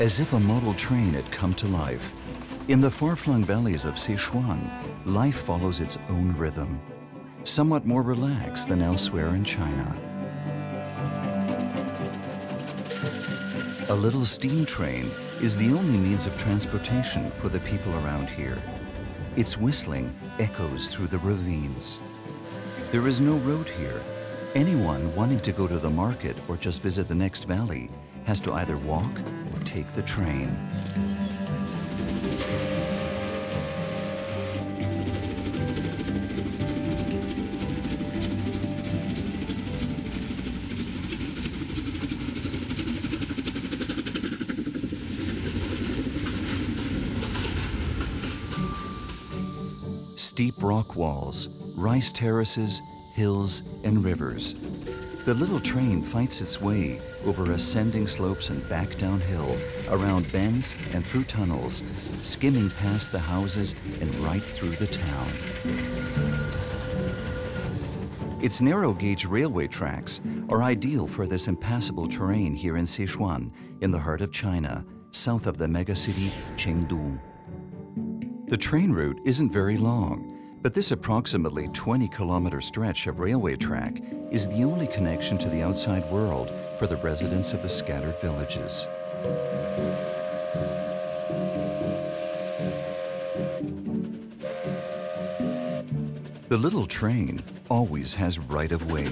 As if a model train had come to life, in the far-flung valleys of Sichuan, life follows its own rhythm, somewhat more relaxed than elsewhere in China. A little steam train is the only means of transportation for the people around here. Its whistling echoes through the ravines. There is no road here. Anyone wanting to go to the market or just visit the next valley has to either walk or take the train. Steep rock walls, rice terraces, hills, and rivers. The little train fights its way over ascending slopes and back downhill, around bends and through tunnels, skimming past the houses and right through the town. Its narrow-gauge railway tracks are ideal for this impassable terrain here in Sichuan, in the heart of China, south of the megacity Chengdu. The train route isn't very long, but this approximately 20-kilometer stretch of railway track is the only connection to the outside world for the residents of the scattered villages. The little train always has right of way.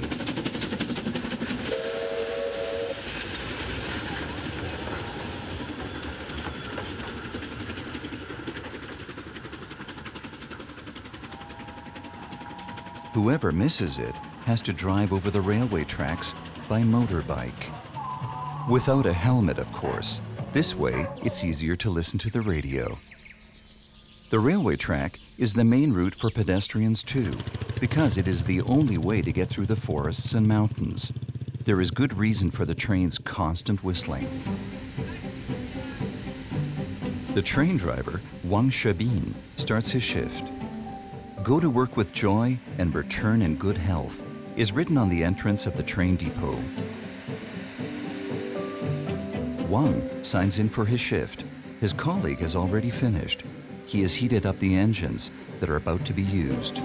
Whoever misses it has to drive over the railway tracks by motorbike. Without a helmet, of course. This way, it's easier to listen to the radio. The railway track is the main route for pedestrians too, because it is the only way to get through the forests and mountains. There is good reason for the train's constant whistling. The train driver, Wang Shebin, starts his shift. "Go to work with joy and return in good health" is written on the entrance of the train depot. Wang signs in for his shift. His colleague has already finished. He has heated up the engines that are about to be used.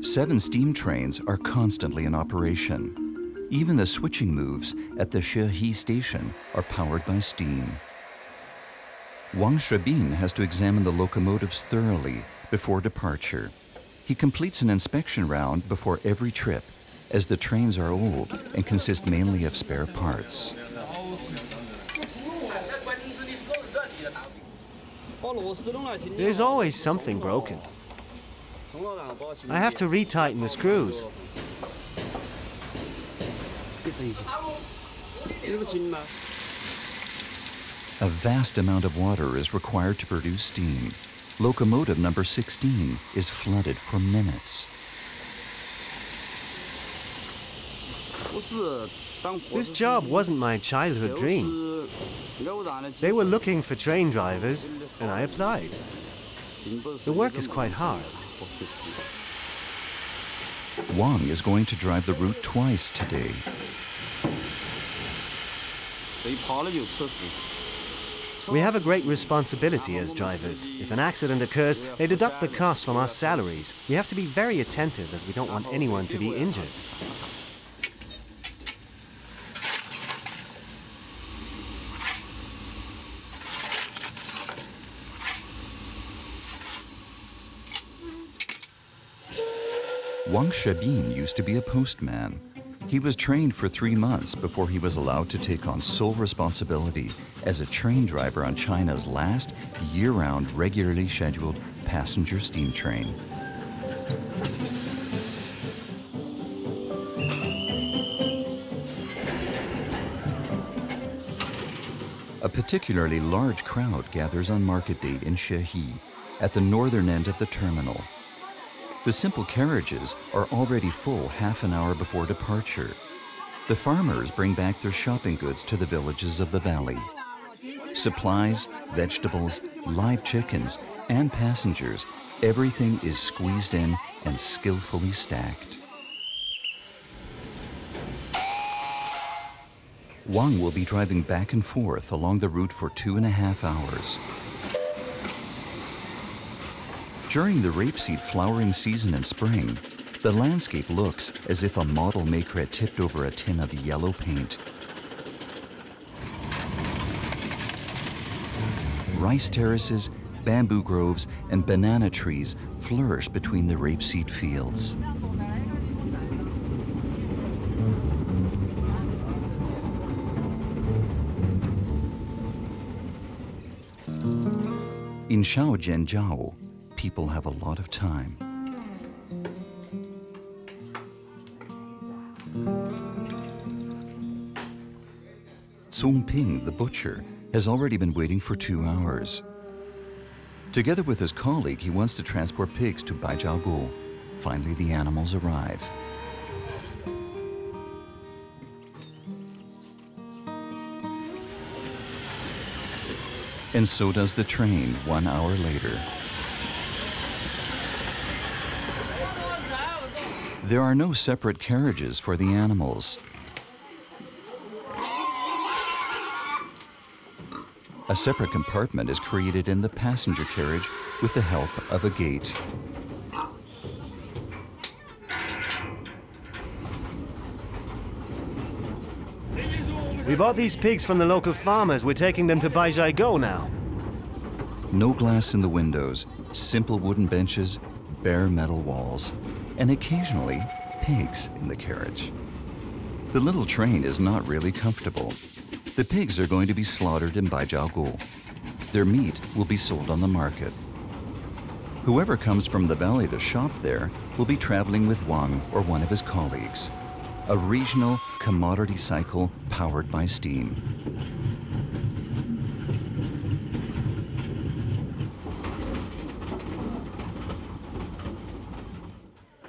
Seven steam trains are constantly in operation. Even the switching moves at the Shehe station are powered by steam. Wang Shebin has to examine the locomotives thoroughly before departure. He completes an inspection round before every trip, as the trains are old and consist mainly of spare parts. There's always something broken. I have to retighten the screws. A vast amount of water is required to produce steam. Locomotive number 16 is flooded for minutes. This job wasn't my childhood dream. They were looking for train drivers, and I applied. The work is quite hard. Wang is going to drive the route twice today. We have a great responsibility as drivers. If an accident occurs, they deduct the cost from our salaries. We have to be very attentive as we don't want anyone to be injured. Wang Shebin used to be a postman. He was trained for 3 months before he was allowed to take on sole responsibility as a train driver on China's last year-round regularly scheduled passenger steam train. A particularly large crowd gathers on market day in Shehe, at the northern end of the terminal. The simple carriages are already full half an hour before departure. The farmers bring back their shopping goods to the villages of the valley. Supplies, vegetables, live chickens, and passengers, Everything is squeezed in and skillfully stacked. Wang will be driving back and forth along the route for 2.5 hours. During the rapeseed flowering season in spring, the landscape looks as if a model maker had tipped over a tin of yellow paint. Rice terraces, bamboo groves, and banana trees flourish between the rapeseed fields. In Shaojianjiao, people have a lot of time. Ping, the butcher, has already been waiting for 2 hours. Together with his colleague, he wants to transport pigs to Baijiaogu. Finally, the animals arrive. And so does the train 1 hour later. There are no separate carriages for the animals. A separate compartment is created in the passenger carriage with the help of a gate. We bought these pigs from the local farmers. We're taking them to Baijiaogu now. No glass in the windows, simple wooden benches, bare metal walls, and occasionally pigs in the carriage. The little train is not really comfortable. The pigs are going to be slaughtered in Baijiaogu. Their meat will be sold on the market. Whoever comes from the valley to shop there will be traveling with Wang or one of his colleagues. A regional commodity cycle powered by steam.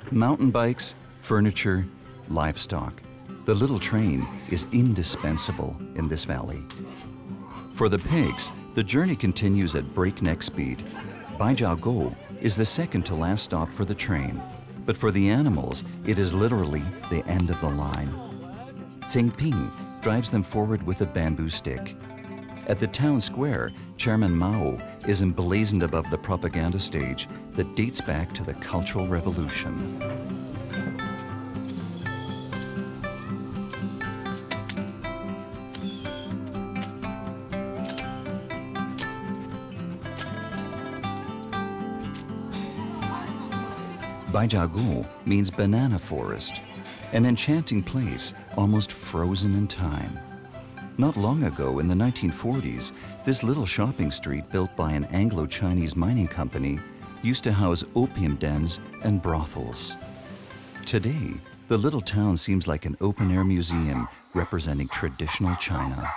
Mountain bikes, furniture, livestock. The little train is indispensable in this valley. For the pigs, the journey continues at breakneck speed. Baijiaogu is the second to last stop for the train, but for the animals, it is literally the end of the line. Ping drives them forward with a bamboo stick. At the town square, Chairman Mao is emblazoned above the propaganda stage that dates back to the Cultural Revolution. Baijiaogu means banana forest, an enchanting place almost frozen in time. Not long ago, in the 1940s, this little shopping street built by an Anglo-Chinese mining company used to house opium dens and brothels. Today, the little town seems like an open-air museum representing traditional China.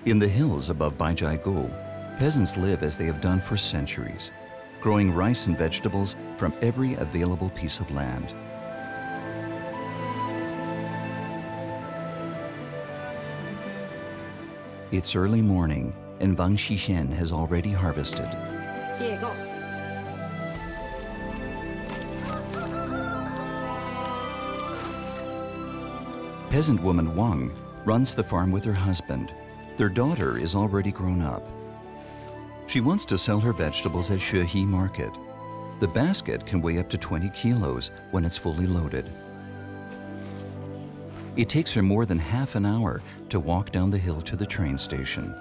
In the hills above Baijiaogu, peasants live as they have done for centuries, growing rice and vegetables from every available piece of land. It's early morning, and Wang Xixian has already harvested. Peasant woman Wang runs the farm with her husband. Their daughter is already grown up. She wants to sell her vegetables at Shehe Market. The basket can weigh up to 20 kilos when it's fully loaded. It takes her more than half an hour to walk down the hill to the train station.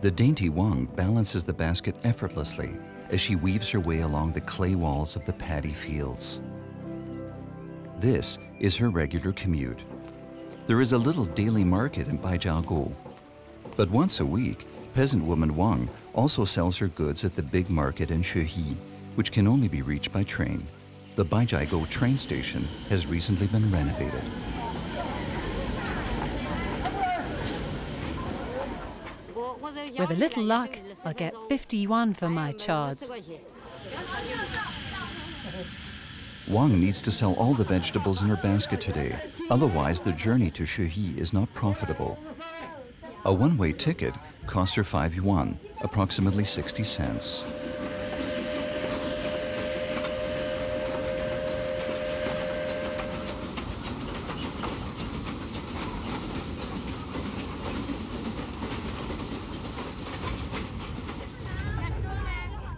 The dainty Wang balances the basket effortlessly as she weaves her way along the clay walls of the paddy fields. This is her regular commute. There is a little daily market in Baijiaogu. But once a week, peasant woman Wang also sells her goods at the big market in Shehe, which can only be reached by train. The Baijiaogu train station has recently been renovated. With a little luck, I'll get 51 for my chards. Wang needs to sell all the vegetables in her basket today. Otherwise, the journey to Shehi is not profitable. A one-way ticket costs her 5 yuan, approximately 60 cents.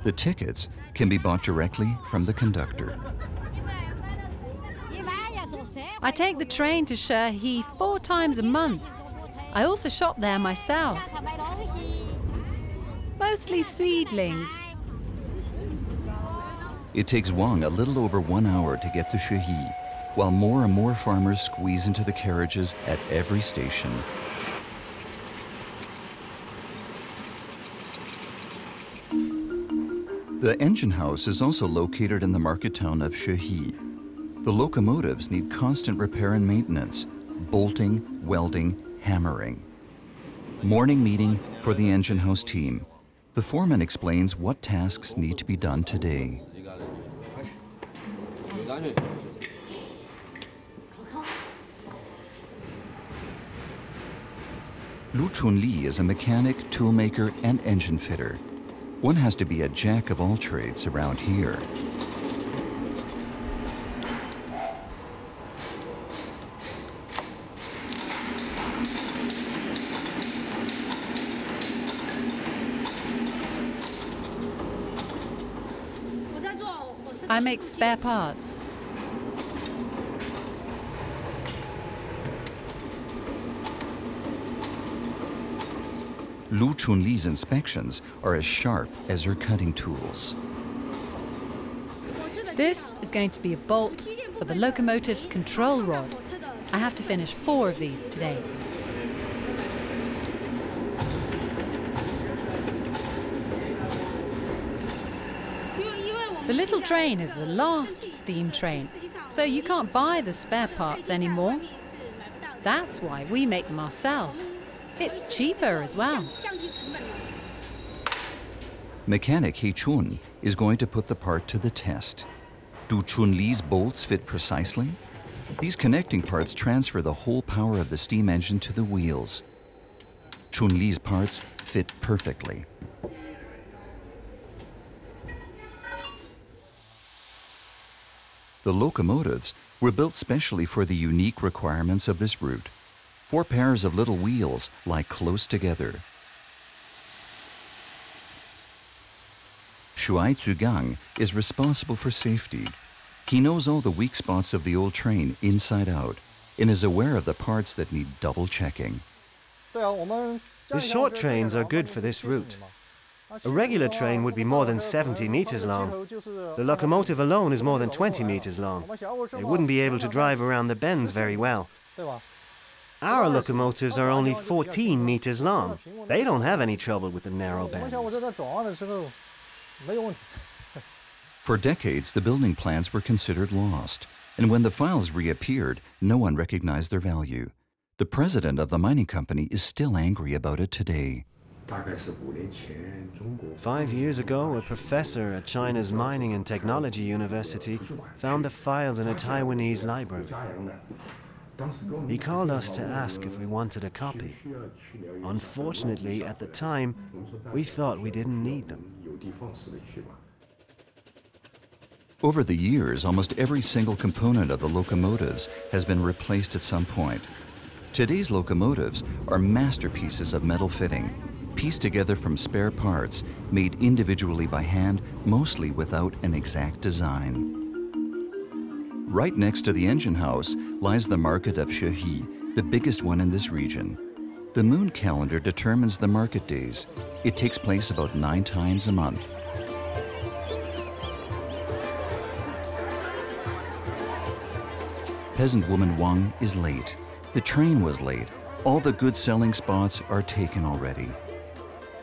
The tickets can be bought directly from the conductor. I take the train to Shehi 4 times a month. I also shop there myself. Mostly seedlings. It takes Wang a little over 1 hour to get to Shehi, while more and more farmers squeeze into the carriages at every station. The engine house is also located in the market town of Shehi. The locomotives need constant repair and maintenance, bolting, welding, hammering. Morning meeting for the engine house team. The foreman explains what tasks need to be done today. Lu Chunli is a mechanic, toolmaker, and engine fitter. One has to be a jack of all trades around here. I make spare parts. Lu Chunli's inspections are as sharp as her cutting tools. This is going to be a bolt for the locomotive's control rod. I have to finish 4 of these today. The little train is the last steam train, so you can't buy the spare parts anymore. That's why we make them ourselves. It's cheaper as well. Mechanic He Chun is going to put the part to the test. Do Chunli's bolts fit precisely? These connecting parts transfer the whole power of the steam engine to the wheels. Chunli's parts fit perfectly. The locomotives were built specially for the unique requirements of this route. 4 pairs of little wheels lie close together. Shuai Zugang is responsible for safety. He knows all the weak spots of the old train inside out and is aware of the parts that need double checking. The short trains are good for this route. A regular train would be more than 70 meters long. The locomotive alone is more than 20 meters long. It wouldn't be able to drive around the bends very well. Our locomotives are only 14 meters long. They don't have any trouble with the narrow bends. For decades, the building plans were considered lost, and when the files reappeared, no one recognized their value. The president of the mining company is still angry about it today. 5 years ago, a professor at China's Mining and Technology University found the files in a Taiwanese library. He called us to ask if we wanted a copy. Unfortunately, at the time, we thought we didn't need them. Over the years, almost every single component of the locomotives has been replaced at some point. Today's locomotives are masterpieces of metal fitting, pieced together from spare parts, made individually by hand, mostly without an exact design. Right next to the engine house lies the market of Shehi, the biggest one in this region. The moon calendar determines the market days. It takes place about 9 times a month. Peasant woman Wang is late. The train was late. All the good selling spots are taken already.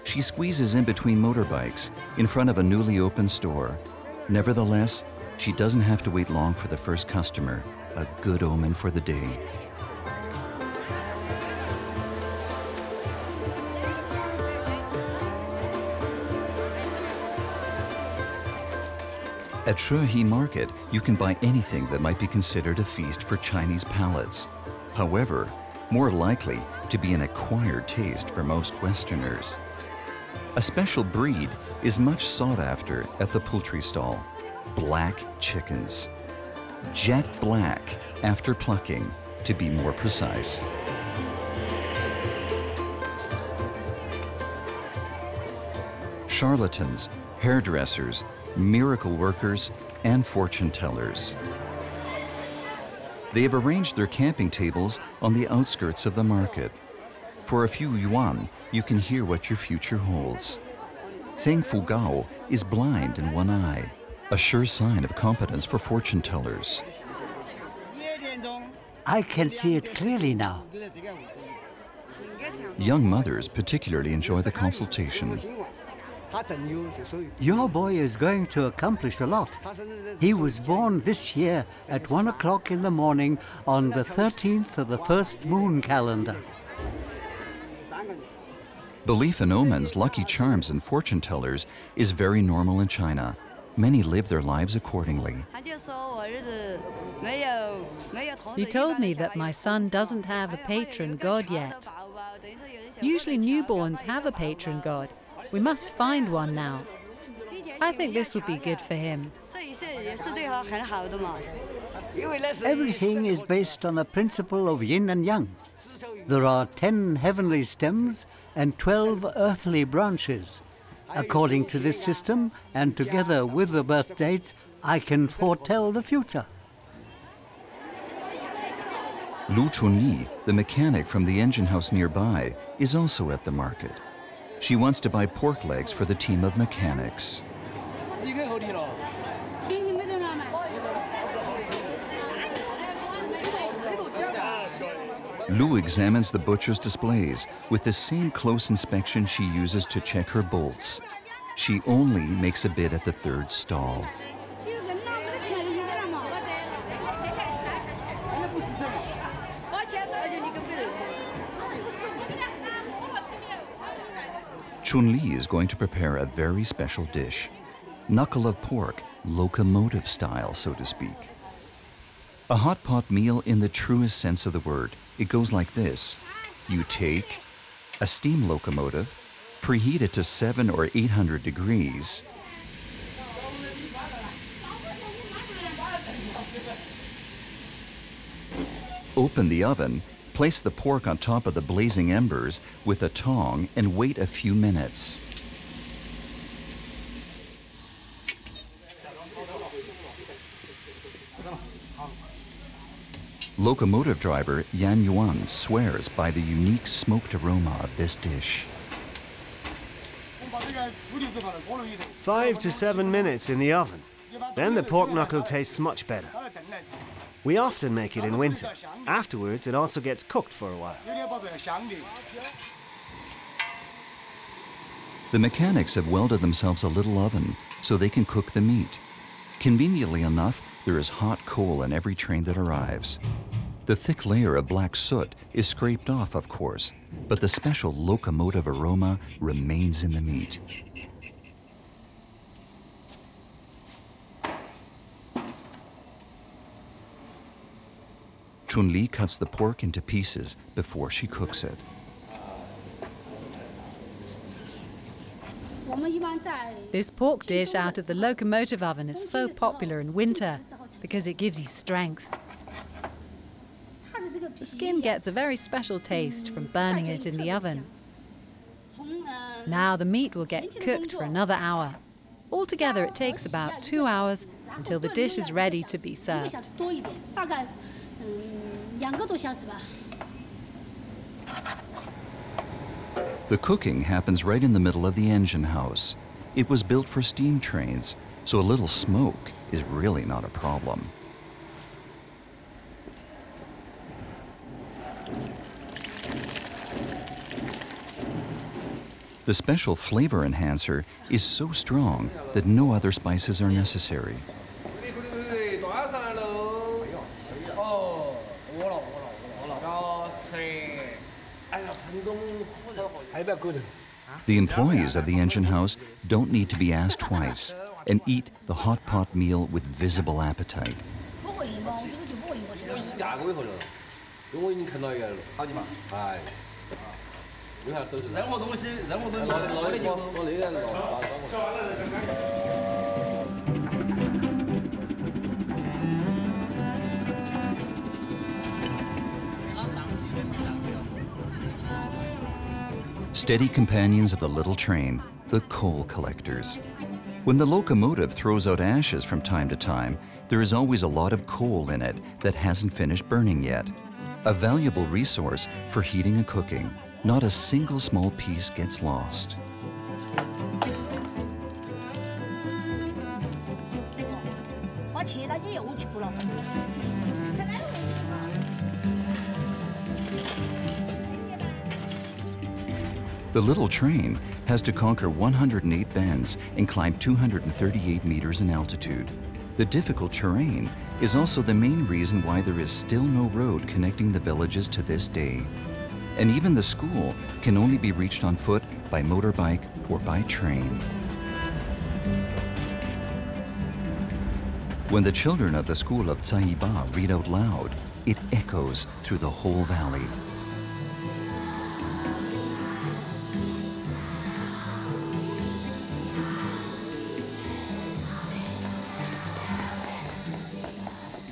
She squeezes in between motorbikes in front of a newly opened store. Nevertheless, she doesn't have to wait long for the first customer, a good omen for the day. At Shehe Market, you can buy anything that might be considered a feast for Chinese palates. However, more likely to be an acquired taste for most Westerners. A special breed is much sought after at the poultry stall: black chickens. Jet black after plucking, to be more precise. Charlatans, hairdressers, miracle workers, and fortune tellers. They have arranged their camping tables on the outskirts of the market. For a few yuan, you can hear what your future holds. Zheng Fu Gao is blind in one eye, a sure sign of competence for fortune tellers. I can see it clearly now. Young mothers particularly enjoy the consultation. Your boy is going to accomplish a lot. He was born this year at 1 o'clock in the morning on the 13th of the first moon calendar. Belief in omens, lucky charms, and fortune tellers is very normal in China. Many live their lives accordingly. He told me that my son doesn't have a patron god yet. Usually newborns have a patron god. We must find one now. I think this would be good for him. Everything is based on the principle of yin and yang. There are 10 heavenly stems and 12 earthly branches. According to this system, and together with the birth dates, I can foretell the future. Lu Chunyi, the mechanic from the engine house nearby, is also at the market. She wants to buy pork legs for the team of mechanics. Lu examines the butcher's displays with the same close inspection she uses to check her bolts. She only makes a bid at the third stall. Chun-Li is going to prepare a very special dish. Knuckle of pork, locomotive style, so to speak. A hot pot meal in the truest sense of the word. It goes like this. You take a steam locomotive, preheat it to 700 or 800 degrees, open the oven, place the pork on top of the blazing embers with a tong and wait a few minutes. Locomotive driver Yan Yuan swears by the unique smoked aroma of this dish. 5 to 7 minutes in the oven. Then the pork knuckle tastes much better. We often make it in winter. Afterwards, it also gets cooked for a while. The mechanics have welded themselves a little oven so they can cook the meat. Conveniently enough, there is hot coal in every train that arrives. The thick layer of black soot is scraped off, of course, but the special locomotive aroma remains in the meat. Chun-Li cuts the pork into pieces before she cooks it. This pork dish out of the locomotive oven is so popular in winter because it gives you strength. The skin gets a very special taste from burning it in the oven. Now the meat will get cooked for another hour. Altogether it takes about 2 hours until the dish is ready to be served. The cooking happens right in the middle of the engine house. It was built for steam trains, so a little smoke is really not a problem. The special flavor enhancer is so strong that no other spices are necessary. The employees of the engine house don't need to be asked twice. and eat the hot pot meal with visible appetite. Steady companions of the little train, the coal collectors. When the locomotive throws out ashes from time to time, there is always a lot of coal in it that hasn't finished burning yet. A valuable resource for heating and cooking. Not a single small piece gets lost. The little train has to conquer 108 bends and climb 238 meters in altitude. The difficult terrain is also the main reason why there is still no road connecting the villages to this day. And even the school can only be reached on foot, by motorbike, or by train. When the children of the school of Caiba read out loud, it echoes through the whole valley.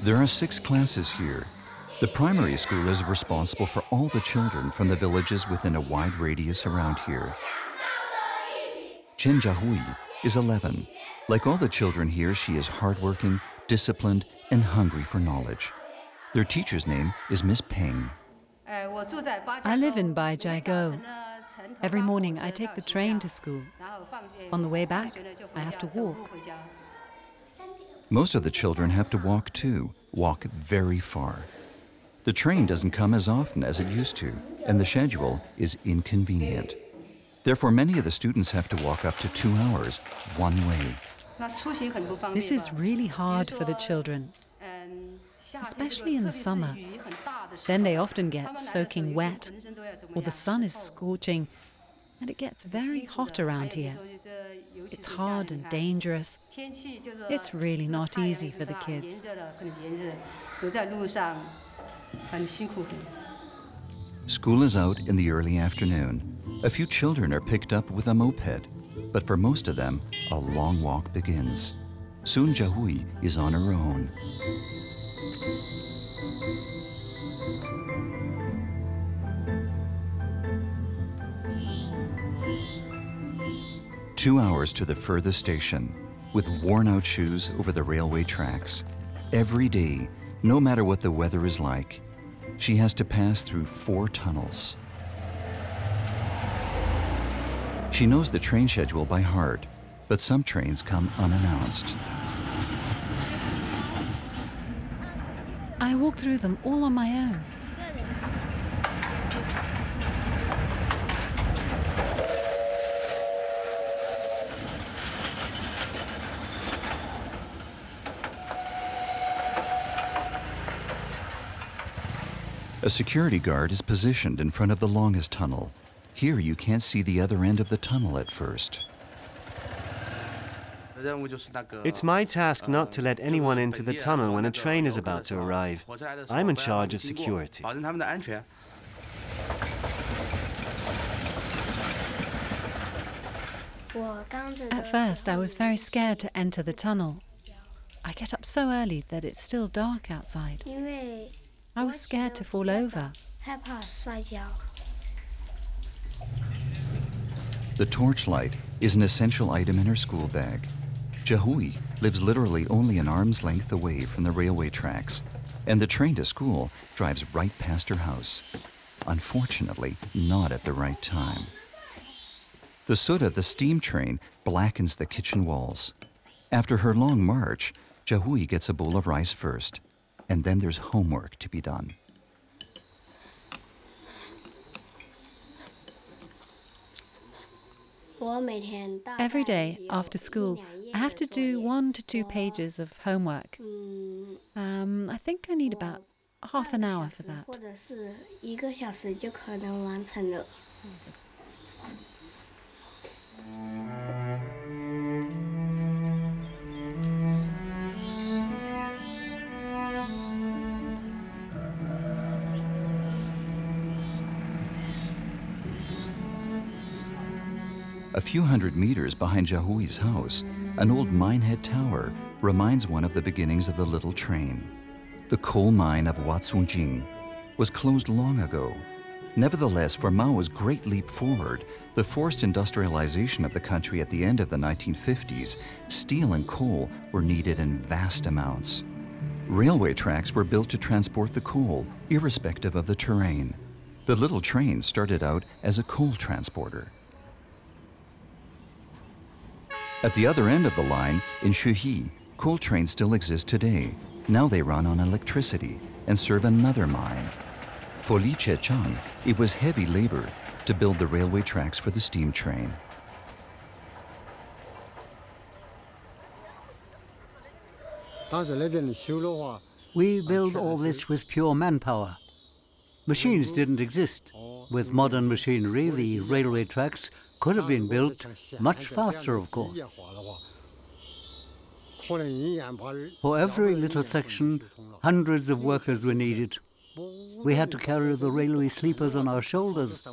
There are 6 classes here. The primary school is responsible for all the children from the villages within a wide radius around here. Chen Jiahui is 11. Like all the children here, she is hardworking, disciplined, and hungry for knowledge. Their teacher's name is Miss Peng. I live in Baijiagou. Every morning I take the train to school. On the way back, I have to walk. Most of the children have to walk too, walk very far. The train doesn't come as often as it used to, and the schedule is inconvenient. Therefore, many of the students have to walk up to 2 hours one way. This is really hard for the children, especially in the summer. Then they often get soaking wet, or the sun is scorching, and it gets very hot around here. It's hard and dangerous. It's really not easy for the kids. School is out in the early afternoon. A few children are picked up with a moped, but for most of them, a long walk begins. Soon Jiahui is on her own. Two hours to the furthest station, with worn-out shoes over the railway tracks. Every day, no matter what the weather is like, she has to pass through 4 tunnels. She knows the train schedule by heart, but some trains come unannounced. I walk through them all on my own. A security guard is positioned in front of the longest tunnel. Here you can't see the other end of the tunnel at first. It's my task not to let anyone into the tunnel when a train is about to arrive. I'm in charge of security. At first, I was very scared to enter the tunnel. I get up so early that it's still dark outside. I was scared to fall over. The torchlight is an essential item in her school bag. Jiahui lives literally only an arm's length away from the railway tracks, and the train to school drives right past her house. Unfortunately, not at the right time. The soot of the steam train blackens the kitchen walls. After her long march, Jiahui gets a bowl of rice first, and then there's homework to be done. Every day after school, I have to do 1 to 2 pages of homework. I think I need about half an hour for that. A few hundred meters behind Jiahui's house, an old minehead tower reminds one of the beginnings of the little train. The coal mine of Huazhongjing was closed long ago. Nevertheless, for Mao's great leap forward, the forced industrialization of the country at the end of the 1950s, steel and coal were needed in vast amounts. Railway tracks were built to transport the coal, irrespective of the terrain. The little train started out as a coal transporter. At the other end of the line, in Shuhe, coal trains still exist today. Now they run on electricity and serve another mine. For Li Cheqiang, it was heavy labor to build the railway tracks for the steam train. We built all this with pure manpower. Machines didn't exist. With modern machinery, the railway tracks could have been built much faster, of course. For every little section, hundreds of workers were needed. We had to carry the railway sleepers on our shoulders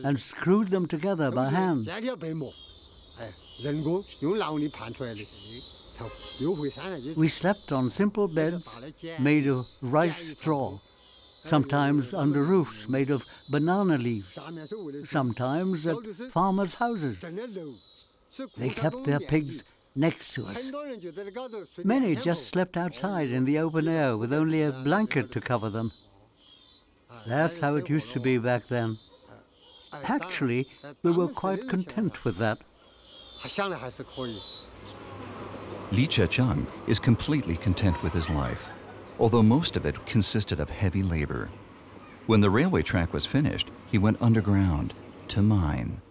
and screwed them together by hand. We slept on simple beds made of rice straw, sometimes under roofs made of banana leaves, sometimes at farmers' houses. They kept their pigs next to us. Many just slept outside in the open air with only a blanket to cover them. That's how it used to be back then. Actually, we were quite content with that. Li Cheqiang is completely content with his life, although most of it consisted of heavy labor. When the railway track was finished, he went underground to mine.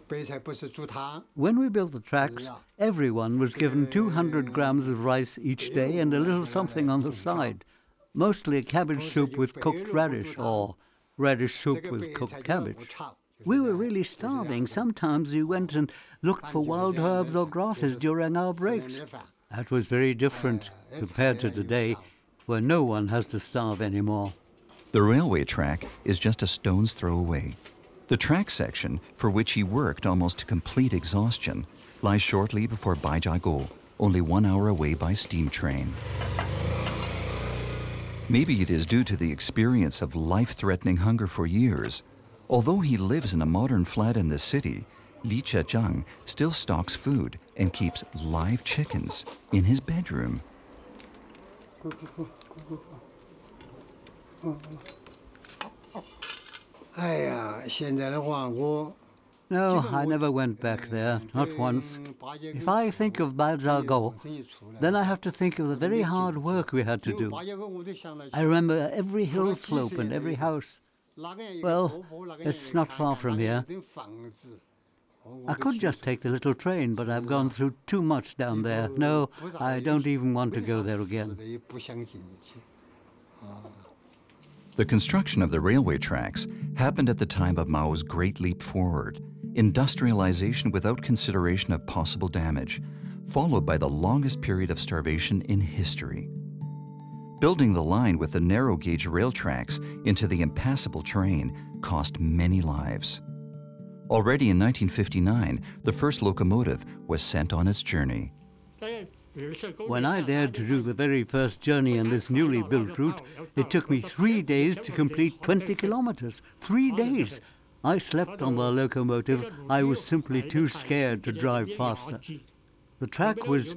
When we built the tracks, everyone was given 200 grams of rice each day and a little something on the side, mostly cabbage soup with cooked radish or radish soup with cooked cabbage. We were really starving. Sometimes we went and looked for wild herbs or grasses during our breaks. That was very different compared to today, where no one has to starve anymore. The railway track is just a stone's throw away. The track section, for which he worked almost to complete exhaustion, lies shortly before Baijiago, only 1 hour away by steam train. Maybe it is due to the experience of life-threatening hunger for years. Although he lives in a modern flat in the city, Li Cheqiang still stocks food and keeps live chickens in his bedroom. No, I never went back there, not once. If I think of Baijiago, then I have to think of the very hard work we had to do. I remember every hill slope and every house. Well, it's not far from here. I could just take the little train, but I've gone through too much down there. No, I don't even want to go there again. The construction of the railway tracks happened at the time of Mao's great leap forward, industrialization without consideration of possible damage, followed by the longest period of starvation in history. Building the line with the narrow-gauge rail tracks into the impassable terrain cost many lives. Already in 1959, the first locomotive was sent on its journey. When I dared to do the very first journey in this newly built route, it took me 3 days to complete 20 kilometers. 3 days! I slept on the locomotive. I was simply too scared to drive faster. The track was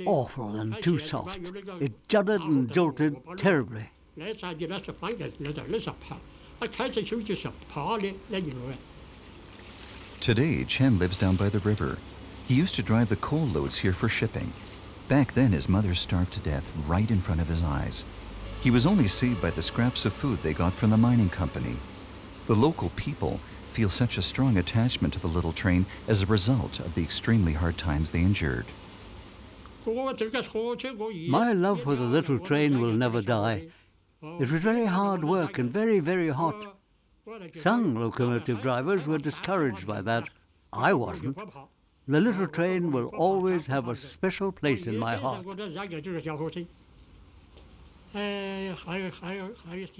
awful and too soft. It juddered and jolted terribly. Today, Chen lives down by the river. He used to drive the coal loads here for shipping. Back then, his mother starved to death right in front of his eyes. He was only saved by the scraps of food they got from the mining company. The local people feel such a strong attachment to the little train as a result of the extremely hard times they endured. My love for the little train will never die. It was very hard work and very, very hot. Some locomotive drivers were discouraged by that. I wasn't. The little train will always have a special place in my heart.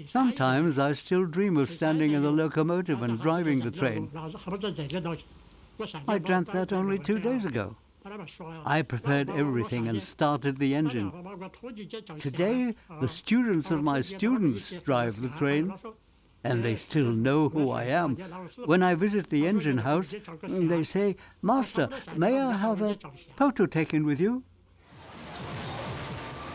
Sometimes I still dream of standing in the locomotive and driving the train. I dreamt that only 2 days ago. I prepared everything and started the engine. Today, the students of my students drive the train, and they still know who I am. When I visit the engine house, they say, "Master, may I have a photo taken with you?"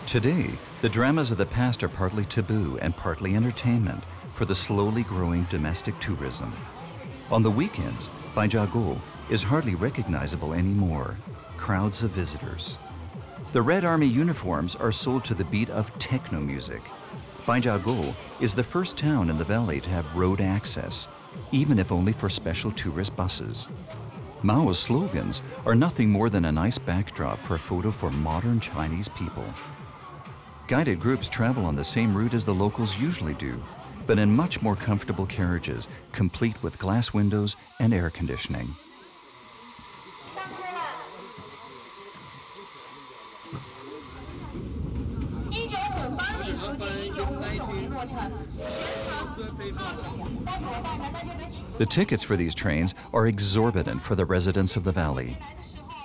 Today, the dramas of the past are partly taboo and partly entertainment for the slowly growing domestic tourism. On the weekends, Baijiagou is hardly recognizable anymore. Crowds of visitors. The Red Army uniforms are sold to the beat of techno music. Baijiagou is the first town in the valley to have road access, even if only for special tourist buses. Mao's slogans are nothing more than a nice backdrop for a photo for modern Chinese people. Guided groups travel on the same route as the locals usually do, but in much more comfortable carriages, complete with glass windows and air conditioning. The tickets for these trains are exorbitant for the residents of the valley.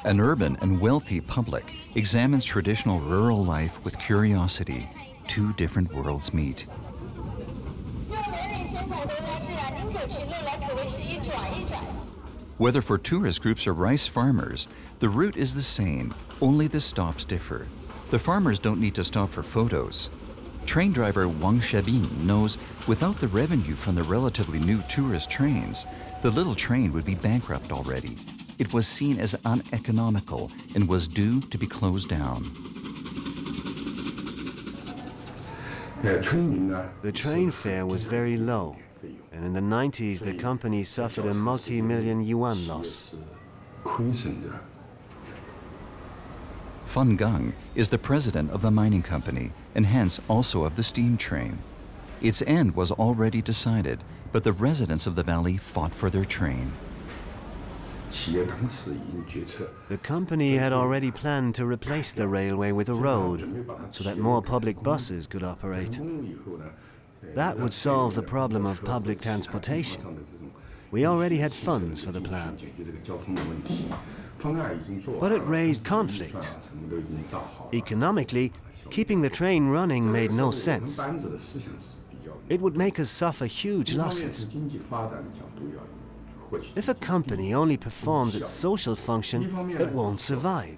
An urban and wealthy public examines traditional rural life with curiosity. Two different worlds meet. Whether for tourist groups or rice farmers, the route is the same, only the stops differ. The farmers don't need to stop for photos. Train driver Wang Shebin knows without the revenue from the relatively new tourist trains, the little train would be bankrupt already. It was seen as uneconomical and was due to be closed down. The train fare was very low, and in the 90s the company suffered a multi-million yuan loss. Fun Gang is the president of the mining company and hence also of the steam train. Its end was already decided, but the residents of the valley fought for their train. The company had already planned to replace the railway with a road so that more public buses could operate. That would solve the problem of public transportation. We already had funds for the plan. But it raised conflict. Economically, keeping the train running made no sense. It would make us suffer huge losses. If a company only performs its social function, it won't survive.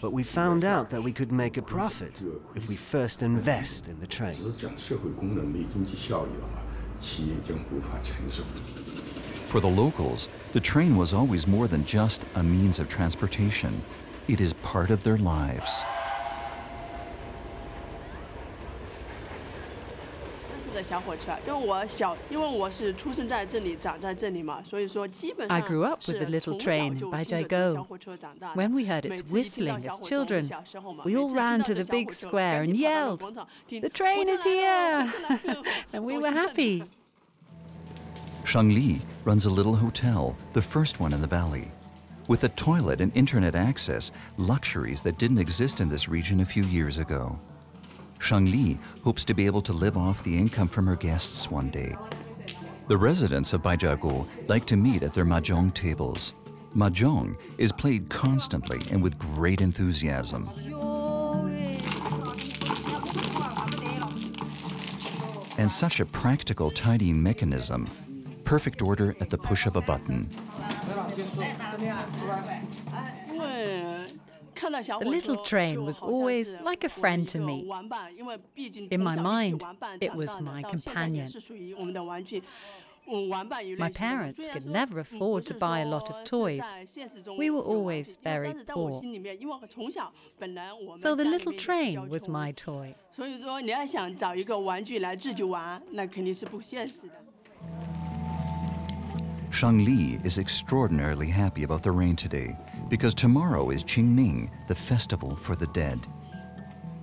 But we found out that we could make a profit if we first invest in the train. For the locals, the train was always more than just a means of transportation. It is part of their lives. I grew up with the little train in Baijiagou. When we heard its whistling as children, we all ran to the big square and yelled, "The train is here!" And we were happy. Shangli runs a little hotel, the first one in the valley. With a toilet and internet access, luxuries that didn't exist in this region a few years ago. Shangli hopes to be able to live off the income from her guests one day. The residents of Baijiagou like to meet at their mahjong tables. Mahjong is played constantly and with great enthusiasm. And such a practical tidying mechanism. Perfect order at the push of a button. The little train was always like a friend to me. In my mind, it was my companion. My parents could never afford to buy a lot of toys. We were always very poor. So the little train was my toy. Shangli is extraordinarily happy about the rain today because tomorrow is Qingming, the festival for the dead.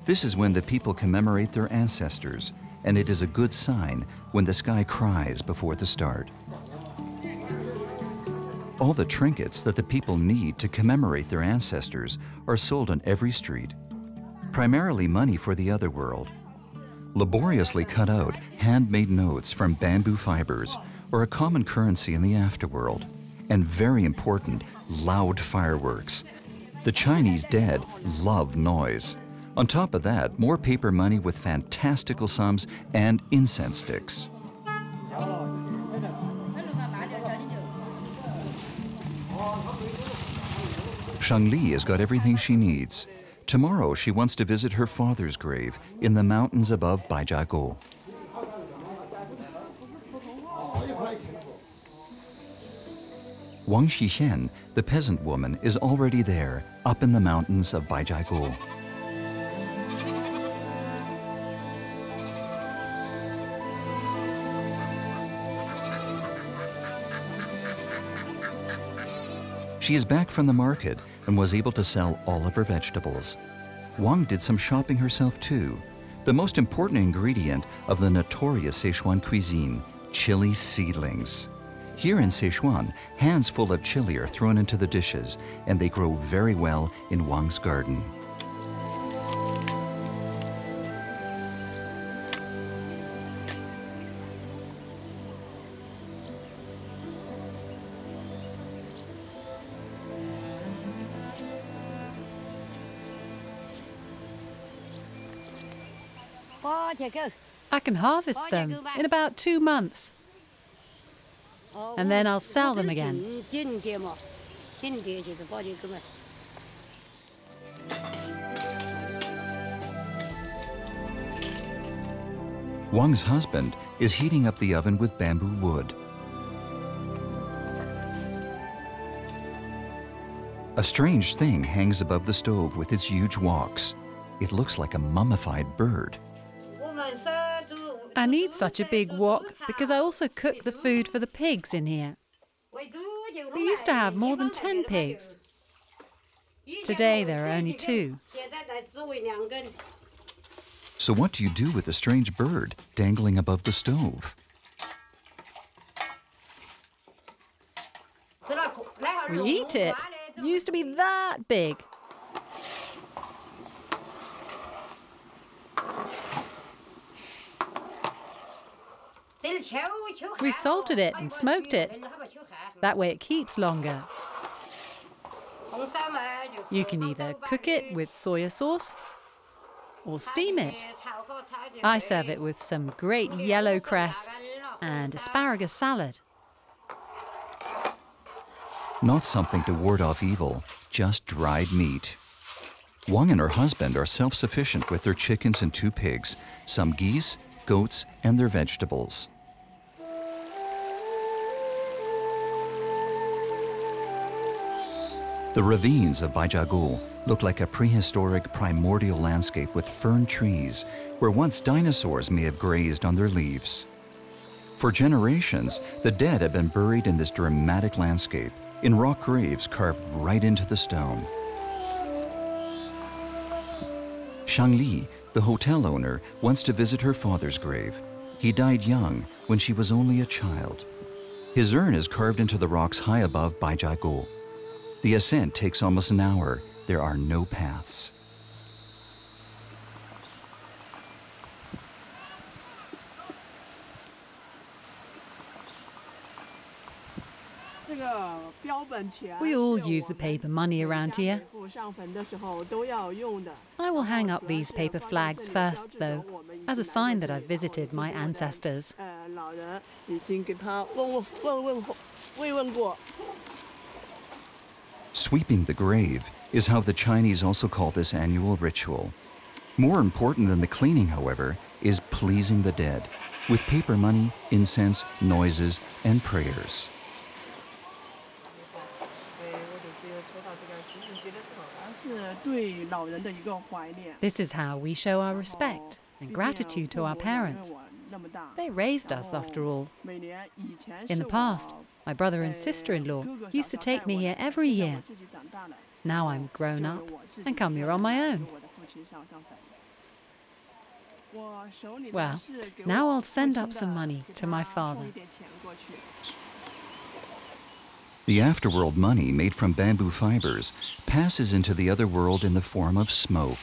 This is when the people commemorate their ancestors, and it is a good sign when the sky cries before the start. All the trinkets that the people need to commemorate their ancestors are sold on every street, primarily money for the other world. Laboriously cut out, handmade notes from bamboo fibers are a common currency in the afterworld. and very important, loud fireworks. The Chinese dead love noise. On top of that, more paper money with fantastical sums and incense sticks. Shangli has got everything she needs. Tomorrow she wants to visit her father's grave in the mountains above Baijiagou. Wang Xixian, the peasant woman, is already there, up in the mountains of Baijiagou. She is back from the market and was able to sell all of her vegetables. Wang did some shopping herself too. The most important ingredient of the notorious Sichuan cuisine, chili seedlings. Here in Sichuan, hands full of chili are thrown into the dishes, and they grow very well in Wang's garden. I can harvest them in about 2 months. And then I'll sell them again. Wang's husband is heating up the oven with bamboo wood. A strange thing hangs above the stove with its huge walks. It looks like a mummified bird. I need such a big wok because I also cook the food for the pigs in here. We used to have more than 10 pigs. Today there are only 2. So what do you do with the strange bird dangling above the stove? We eat it. It used to be that big. We salted it and smoked it. That way it keeps longer. You can either cook it with soya sauce or steam it. I serve it with some great yellow cress and asparagus salad. Not something to ward off evil, just dried meat. Wang and her husband are self-sufficient with their chickens and 2 pigs, some geese, goats, and their vegetables. The ravines of Baijiagou look like a prehistoric primordial landscape with fern trees, where once dinosaurs may have grazed on their leaves. For generations, the dead have been buried in this dramatic landscape, in rock graves carved right into the stone. Shangli, the hotel owner, wants to visit her father's grave. He died young, when she was only a child. His urn is carved into the rocks high above Baijiagou. The ascent takes almost an hour. There are no paths. We all use the paper money around here. I will hang up these paper flags first, though, as a sign that I've visited my ancestors. Sweeping the grave is how the Chinese also call this annual ritual. More important than the cleaning, however, is pleasing the dead, with paper money, incense, noises, and prayers. This is how we show our respect and gratitude to our parents. They raised us, after all. In the past, my brother and sister-in-law used to take me here every year. Now I'm grown up and come here on my own. Well, now I'll send up some money to my father. The afterworld money made from bamboo fibers passes into the other world in the form of smoke.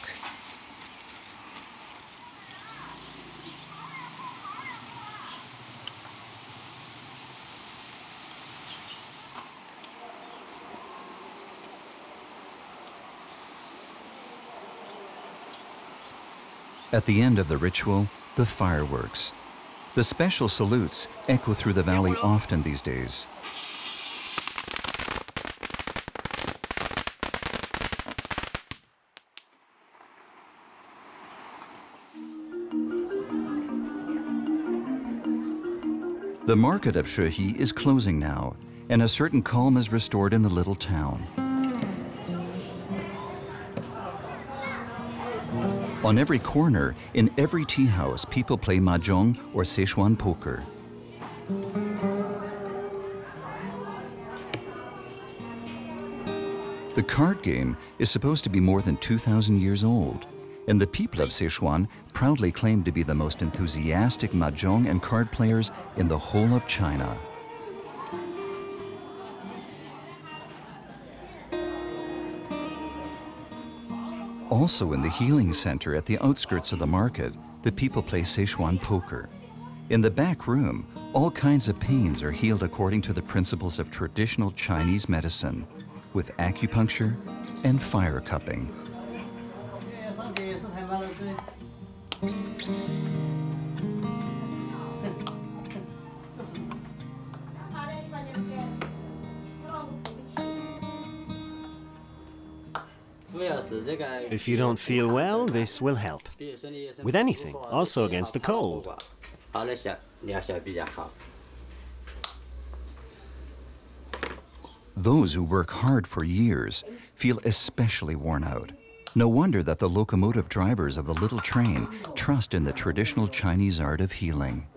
At the end of the ritual, the fireworks. The special salutes echo through the valley often these days. The market of Shehi is closing now, and a certain calm is restored in the little town. On every corner, in every tea house, people play mahjong or Sichuan poker. The card game is supposed to be more than 2,000 years old, and the people of Sichuan proudly claim to be the most enthusiastic mahjong and card players in the whole of China. Also in the healing center at the outskirts of the market, the people play Sichuan poker. In the back room, all kinds of pains are healed according to the principles of traditional Chinese medicine, with acupuncture and fire cupping. If you don't feel well, this will help. With anything, also against the cold. Those who work hard for years feel especially worn out. No wonder that the locomotive drivers of the little train trust in the traditional Chinese art of healing.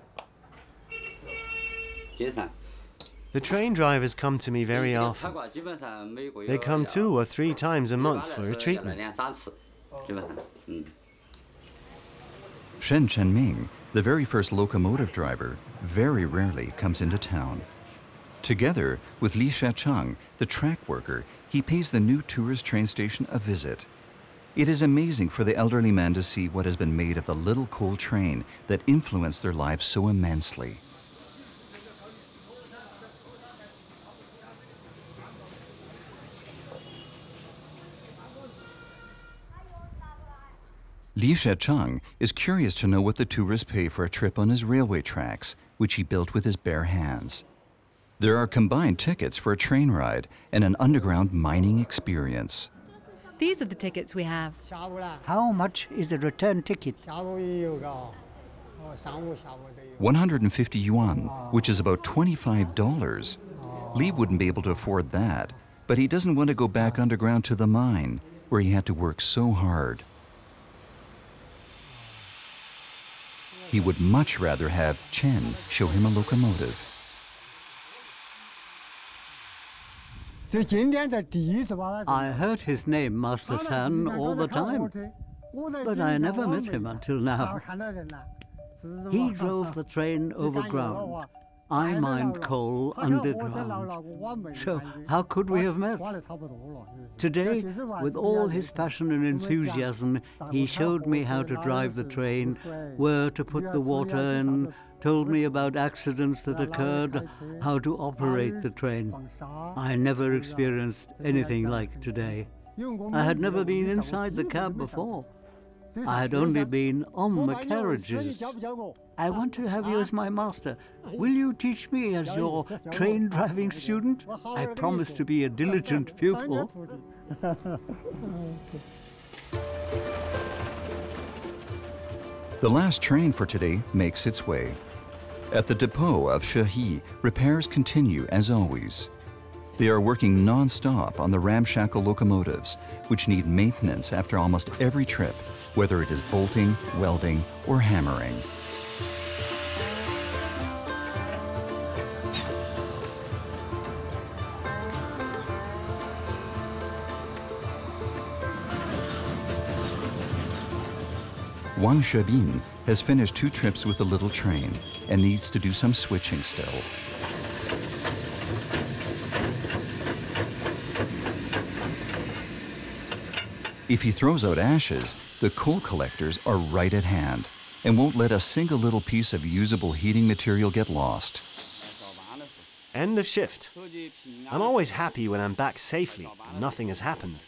The train drivers come to me very often. They come 2 or 3 times a month for a treatment. Shen Chenming, the very first locomotive driver, very rarely comes into town. Together with Li Shechang, the track worker, he pays the new tourist train station a visit. It is amazing for the elderly man to see what has been made of the little coal train that influenced their lives so immensely. Li Shechang is curious to know what the tourists pay for a trip on his railway tracks, which he built with his bare hands. There are combined tickets for a train ride and an underground mining experience. These are the tickets we have. How much is a return ticket? 150 yuan, which is about $25. Li wouldn't be able to afford that, but he doesn't want to go back underground to the mine, where he had to work so hard. He would much rather have Chen show him a locomotive. I heard his name, Master San, all the time, but I never met him until now. He drove the train overground. I mined coal underground. So how could we have met? Today, with all his passion and enthusiasm, he showed me how to drive the train, where to put the water in, told me about accidents that occurred, how to operate the train. I never experienced anything like today. I had never been inside the cab before. I had only been on the carriages. I want to have you as my master. Will you teach me as your train driving student? I promise to be a diligent pupil. The last train for today makes its way. At the depot of Shehi, repairs continue as always. They are working non-stop on the ramshackle locomotives, which need maintenance after almost every trip, whether it is bolting, welding, or hammering. Wang Shebin has finished 2 trips with the little train and needs to do some switching still. If he throws out ashes, the coal collectors are right at hand and won't let a single little piece of usable heating material get lost. End of shift. I'm always happy when I'm back safely and nothing has happened.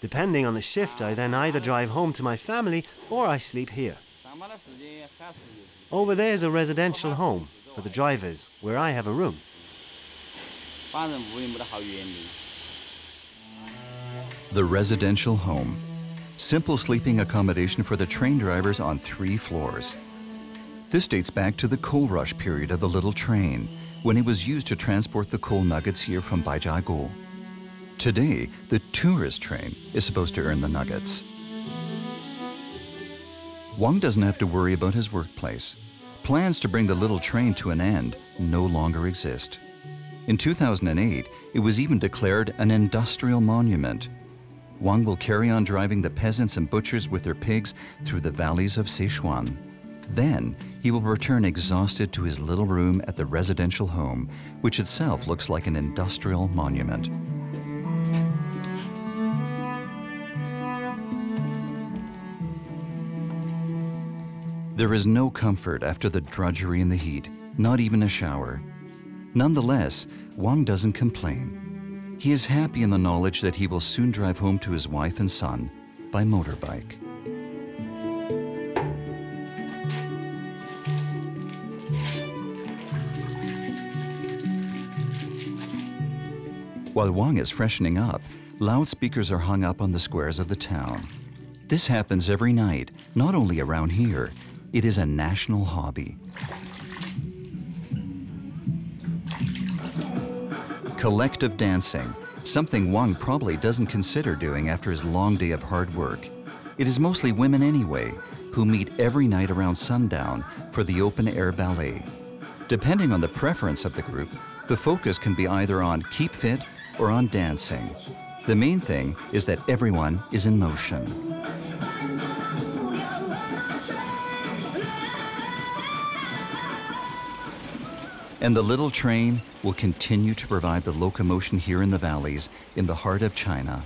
Depending on the shift, I then either drive home to my family or I sleep here. Over there is a residential home for the drivers, where I have a room. The residential home. Simple sleeping accommodation for the train drivers on 3 floors. This dates back to the coal rush period of the little train, when it was used to transport the coal nuggets here from Baijiagu. Today, the tourist train is supposed to earn the nuggets. Wang doesn't have to worry about his workplace. Plans to bring the little train to an end no longer exist. In 2008, it was even declared an industrial monument. Wang will carry on driving the peasants and butchers with their pigs through the valleys of Sichuan. Then, he will return exhausted to his little room at the residential home, which itself looks like an industrial monument. There is no comfort after the drudgery and the heat, not even a shower. Nonetheless, Wang doesn't complain. He is happy in the knowledge that he will soon drive home to his wife and son by motorbike. While Wang is freshening up, loudspeakers are hung up on the squares of the town. This happens every night, not only around here. It is a national hobby. Collective dancing, something Wang probably doesn't consider doing after his long day of hard work. It is mostly women anyway, who meet every night around sundown for the open-air ballet. Depending on the preference of the group, the focus can be either on keep fit or on dancing. The main thing is that everyone is in motion. And the little train will continue to provide the locomotion here in the valleys, in the heart of China.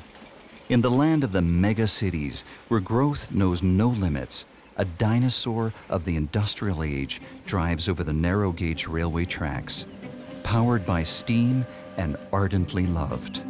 In the land of the mega cities, where growth knows no limits, a dinosaur of the industrial age drives over the narrow gauge railway tracks, powered by steam and ardently loved.